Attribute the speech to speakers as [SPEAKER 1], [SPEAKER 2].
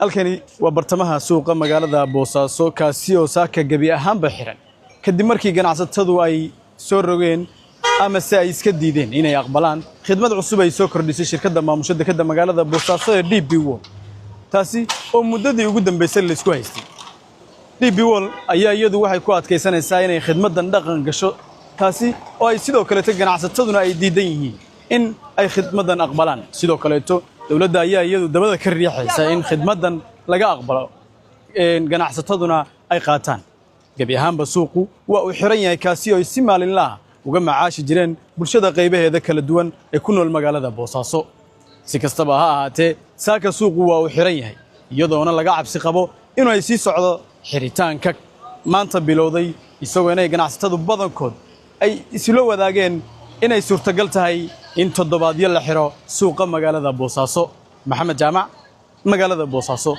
[SPEAKER 1] halkani waa bartamaha suuqa magaalada Boosaaso kaasi oo saaka gabi ahaanba xiran kadib markii ganacsatadu ay soo rogeen ama si ay iska diideen inay aqbalaan khidmad cusub ay soo kordhisay shirkadda maamusha dekedda magaalada Boosaaso ee DP World taasi oo muddadii ugu dambeysay la isku haystay DP World ayaa iyadu waxay ku adkeysanaysaa inay khidmadan dhaqan gasho taasi oo ay sidoo kale ganacsataduna ay diidan yihiin in ay khidmadan aqbalaan sidoo kale dawladda ayaa iyadu dabada ka riixaysa in khidmadan laga aqbalo ganacsataduna ay qaataan gabi ahaanba suuqu waa uu xiran yahay kaasi oo si maalinlaha uga macaashi jireen bulshada qaybaheeda kala duwan ee ku nool magaalada Boosaaso si kastaba ha ahaatee saaka suuqu waa uu xiran yahay iyadoona laga cabsi qabo inuu ay sii socdo xiritaanka maanta bilowday isagoo inay ganacsatadu badankood ay isla wadaageen inay suurtagal tahay in toddobaadyo la xiro suuqa magaalada Boosaaso Maxamed Jaamac magaalada Boosaaso